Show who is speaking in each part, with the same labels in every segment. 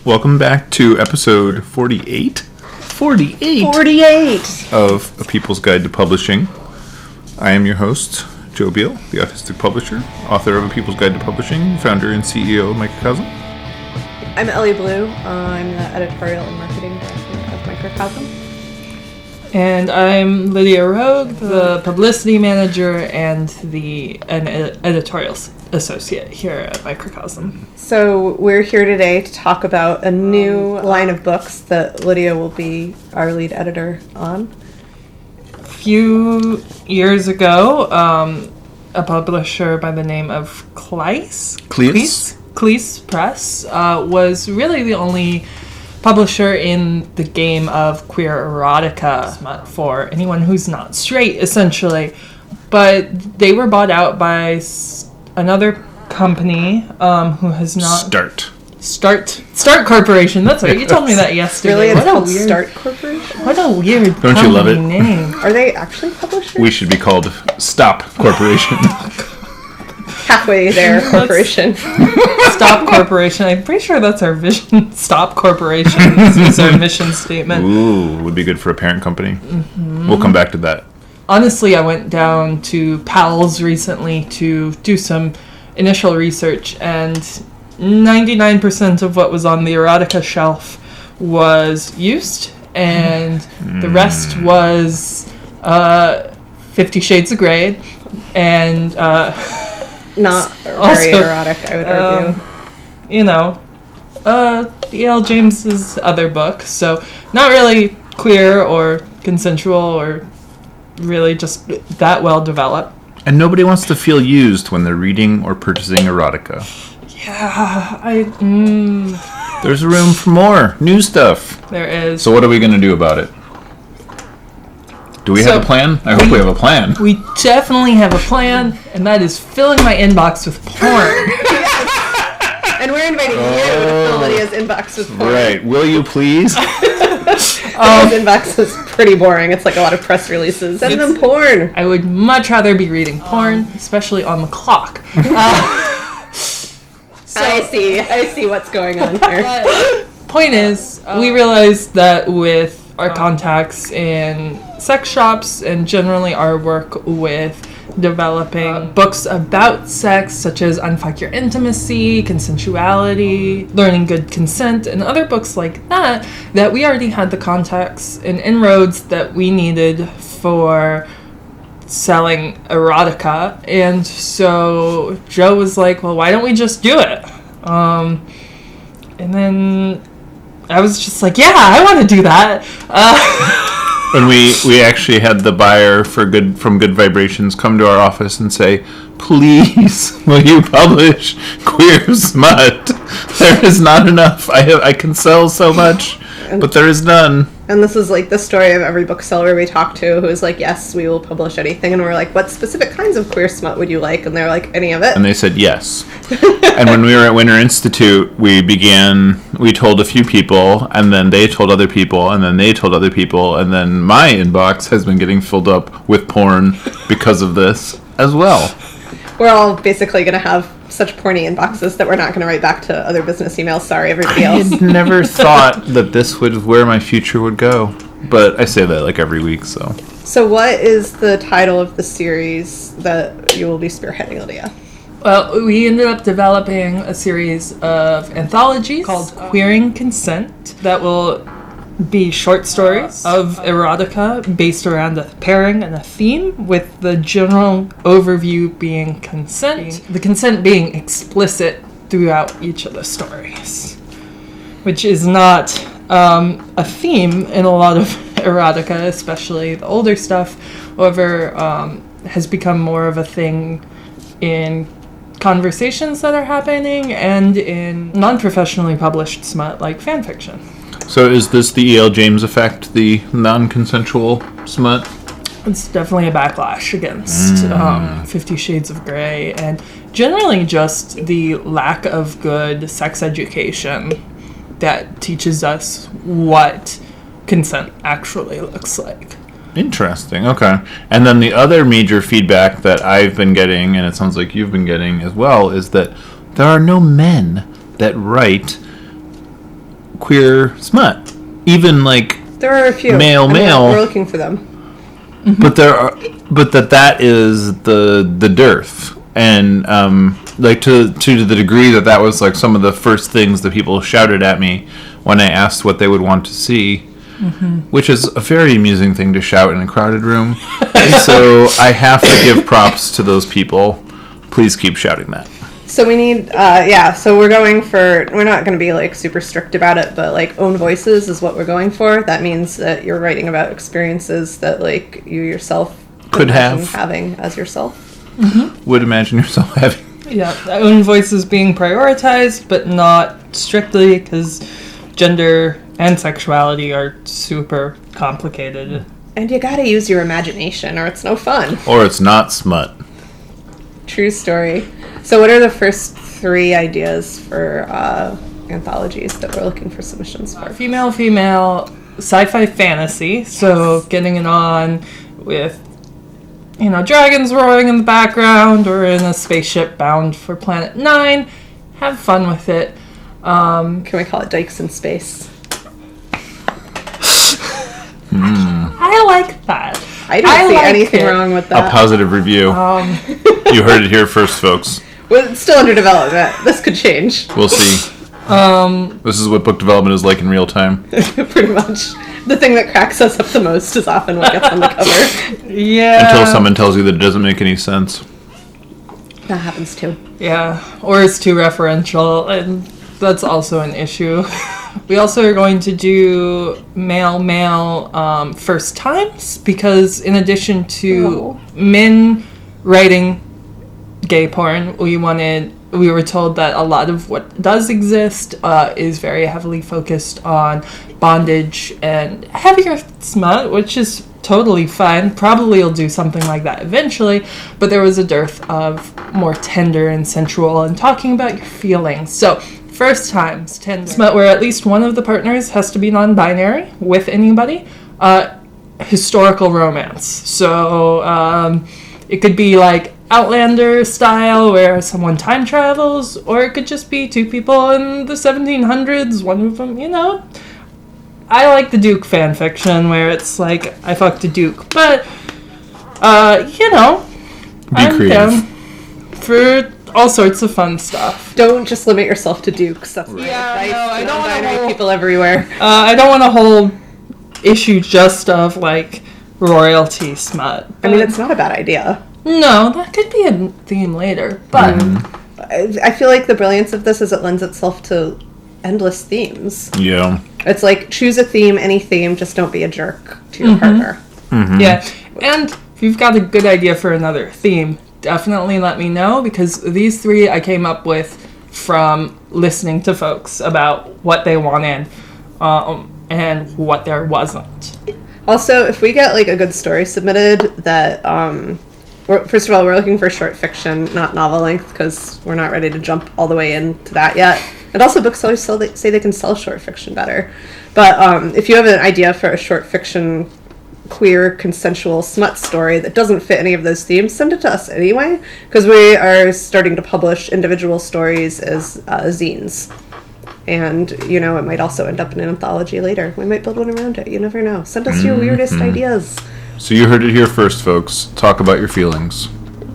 Speaker 1: Welcome back to episode 48?
Speaker 2: 48
Speaker 1: of A People's Guide to Publishing. I am your host, Joe Beal, the autistic publisher, author of A People's Guide to Publishing, founder and CEO of Microcosm.
Speaker 2: I'm Ellie Blue. I'm the editorial and marketing director of Microcosm.
Speaker 3: And I'm Lydia Rogue, the publicity manager and an editorial associate here at Microcosm.
Speaker 2: So we're here today to talk about a new line of books that Lydia will be our lead editor on.
Speaker 3: A few years ago, a publisher by the name of Cleis Press was really the only publisher in the game of queer erotica for anyone who's not straight, essentially. But they were bought out by another company who has not... Start Corporation. That's right. You told me that yesterday.
Speaker 2: Really? It's called Start Corporation?
Speaker 3: What a weird
Speaker 1: Don't you love it?
Speaker 3: name.
Speaker 2: Are they actually publishers?
Speaker 1: We should be called Stop Corporation.
Speaker 2: Halfway there, Corporation.
Speaker 3: Stop Corporation. I'm pretty sure that's our vision. Stop Corporation is our mission statement.
Speaker 1: Ooh, would be good for a parent company. Mm-hmm. We'll come back to that.
Speaker 3: Honestly, I went down to PALS recently to do some initial research, and 99% of what was on the Erotica shelf was used, and the rest was 50 Shades of Grey, and...
Speaker 2: not very erotic, I would argue.
Speaker 3: E.L. James's other book, so not really queer or consensual or really just that well developed.
Speaker 1: And nobody wants to feel used when they're reading or purchasing erotica.
Speaker 3: Yeah,
Speaker 1: There's room for more new stuff.
Speaker 3: There is.
Speaker 1: So what are we going to do about it? Do we have a plan? I hope we have a plan.
Speaker 3: We definitely have a plan, and that is filling my inbox with porn.
Speaker 2: And we're inviting you to fill Lydia's inbox with porn.
Speaker 1: Right. Will you please?
Speaker 2: Lydia's inbox is pretty boring. It's like a lot of press releases. Send them porn.
Speaker 3: I would much rather be reading porn, especially on the clock.
Speaker 2: I see what's going on here.
Speaker 3: Point is, we realized that with our contacts in sex shops and generally our work with developing books about sex, such as Unfuck Your Intimacy, Consensuality, Learning Good Consent, and other books like that, that we already had the contacts and inroads that we needed for selling erotica. And so Joe was like, well, why don't we just do it? And then I was just like, yeah, I want to do that.
Speaker 1: When we actually had the buyer from Good Vibrations come to our office and say, please, will you publish queer smut? There is not enough. I can sell so much, but there is none.
Speaker 2: And this is like the story of every bookseller we talk to who is like, yes, we will publish anything. And we're like, what specific kinds of queer smut would you like? And they're like, any of it.
Speaker 1: And they said yes. And when we were at Winter Institute, we told a few people, and then they told other people, and then they told other people, and then my inbox has been getting filled up with porn because of this as well.
Speaker 2: We're all basically going to have such porny inboxes that we're not going to write back to other business emails. Sorry, everybody else.
Speaker 1: I had never thought that this was where my future would go. But I say that like every week, so. So
Speaker 2: what is the title of the series that you will be spearheading, Lydia?
Speaker 3: Well, we ended up developing a series of anthologies called Queering Consent that will be short stories of erotica based around a pairing and a theme, with the general overview being consent, the consent being explicit throughout each of the stories, which is not a theme in a lot of erotica, especially the older stuff. However, has become more of a thing in conversations that are happening and in non-professionally published smut like fan fiction.
Speaker 1: So is this the E.L. James effect, the non-consensual smut?
Speaker 3: It's definitely a backlash against 50 Shades of Grey, and generally just the lack of good sex education that teaches us what consent actually looks like.
Speaker 1: Interesting. Okay. And then the other major feedback that I've been getting, and it sounds like you've been getting as well, is that there are no men that write queer smut. Even like
Speaker 2: There are a few.
Speaker 1: Male.
Speaker 2: We're looking for them.
Speaker 1: But that is the dearth, and like to the degree that was like some of the first things that people shouted at me when I asked what they would want to see, which is a very amusing thing to shout in a crowded room. So I have to give props to those people. Please keep shouting that.
Speaker 2: So we need, so we're not going to be like super strict about it, but like own voices is what we're going for. That means that you're writing about experiences that like you yourself
Speaker 1: could
Speaker 2: imagine
Speaker 1: have
Speaker 2: having as yourself.
Speaker 1: Would imagine yourself having.
Speaker 3: Yeah, own voices being prioritized, but not strictly, because gender and sexuality are super complicated.
Speaker 2: And you gotta use your imagination or it's no fun.
Speaker 1: Or it's not smut.
Speaker 2: True story. So what are the first 3 ideas for anthologies that we're looking for submissions for?
Speaker 3: Female, sci-fi fantasy, so getting it on with, dragons roaring in the background or in a spaceship bound for Planet 9. Have fun with it.
Speaker 2: Can we call it Dykes in Space?
Speaker 3: I like that.
Speaker 2: I don't see
Speaker 3: like
Speaker 2: anything
Speaker 3: it.
Speaker 2: wrong with that.
Speaker 1: A positive review. You heard it here first, folks.
Speaker 2: Well, it's still under development. This could change.
Speaker 1: We'll see. This is what book development is like in real time.
Speaker 2: Pretty much. The thing that cracks us up the most is often what gets on the cover.
Speaker 3: Yeah.
Speaker 1: Until someone tells you that it doesn't make any sense.
Speaker 2: That happens too.
Speaker 3: Yeah, or it's too referential, and that's also an issue. We also are going to do male first times, because in addition to men writing gay porn, we were told that a lot of what does exist is very heavily focused on bondage and heavier smut, which is totally fine. Probably will do something like that eventually, but there was a dearth of more tender and sensual and talking about your feelings. So first times, tender smut where at least one of the partners has to be non-binary with anybody. Historical romance. So it could be like Outlander style where someone time travels, or it could just be 2 people in the 1700s, one of them, I like the Duke fan fiction where it's like I fucked a Duke, but I'm
Speaker 1: creative.
Speaker 3: down for all sorts of fun stuff.
Speaker 2: Don't just limit yourself to Dukes. That's my
Speaker 3: Yeah,
Speaker 2: advice
Speaker 3: no, I
Speaker 2: to
Speaker 3: don't wanna
Speaker 2: non-binary
Speaker 3: hold-
Speaker 2: people everywhere.
Speaker 3: I don't want a whole issue just of like royalty smut.
Speaker 2: I mean, it's not a bad idea.
Speaker 3: No, that could be a theme later, but
Speaker 2: I feel like the brilliance of this is it lends itself to endless themes.
Speaker 1: Yeah.
Speaker 2: It's like, choose a theme, any theme, just don't be a jerk to your partner.
Speaker 3: yeah. And if you've got a good idea for another theme, definitely let me know, because these 3 I came up with from listening to folks about what they wanted and what there wasn't.
Speaker 2: Also, if we get like a good story submitted that, first of all, we're looking for short fiction, not novel length, because we're not ready to jump all the way into that yet. And also, booksellers say they can sell short fiction better. But if you have an idea for a short fiction, queer, consensual smut story that doesn't fit any of those themes, send it to us anyway, because we are starting to publish individual stories as zines. And, it might also end up in an anthology later. We might build one around it. You never know. Send us your weirdest ideas.
Speaker 1: So you heard it here first, folks. Talk about your feelings.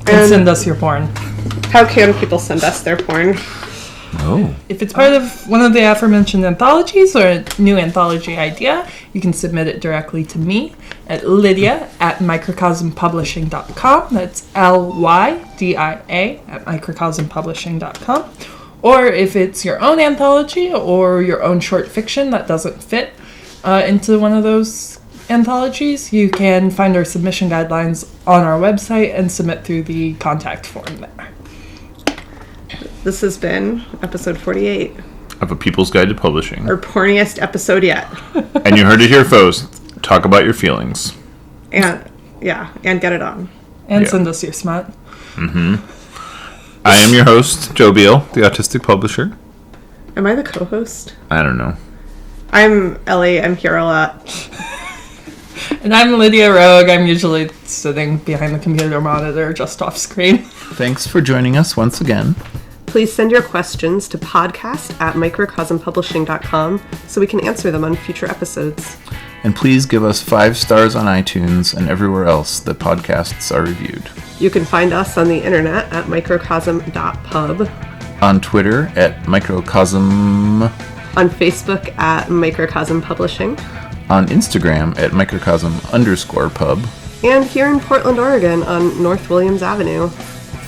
Speaker 3: And send us your porn.
Speaker 2: How can people send us their porn?
Speaker 1: Oh.
Speaker 3: If it's part of one of the aforementioned anthologies or a new anthology idea, you can submit it directly to me at lydia@microcosmpublishing.com. That's LYDIA at microcosmpublishing.com. Or if it's your own anthology or your own short fiction that doesn't fit into one of those anthologies, you can find our submission guidelines on our website and submit through the contact form there.
Speaker 2: This has been episode 48.
Speaker 1: Of A People's Guide to Publishing.
Speaker 2: Our porniest episode yet.
Speaker 1: And you heard it here first. Talk about your feelings.
Speaker 2: And get it on.
Speaker 3: And
Speaker 1: Yeah.
Speaker 3: send us your smut.
Speaker 1: I am your host, Joe Beal, the Autistic Publisher.
Speaker 2: Am I the co-host?
Speaker 1: I don't know.
Speaker 2: I'm Ellie. I'm here a lot.
Speaker 3: And I'm Lydia Rogue. I'm usually sitting behind the computer monitor just off screen.
Speaker 1: Thanks for joining us once again.
Speaker 2: please send your questions to podcast@microcosmpublishing.com so we can answer them on future episodes.
Speaker 1: And please give us 5 stars on iTunes and everywhere else that podcasts are reviewed.
Speaker 2: You can find us on the internet at microcosm.pub,
Speaker 1: On Twitter at Microcosm,
Speaker 2: on Facebook at Microcosm Publishing,
Speaker 1: on Instagram at Microcosm_pub.
Speaker 2: and here in Portland, Oregon on North Williams Avenue.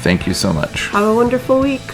Speaker 1: Thank you so much.
Speaker 2: Have a wonderful week.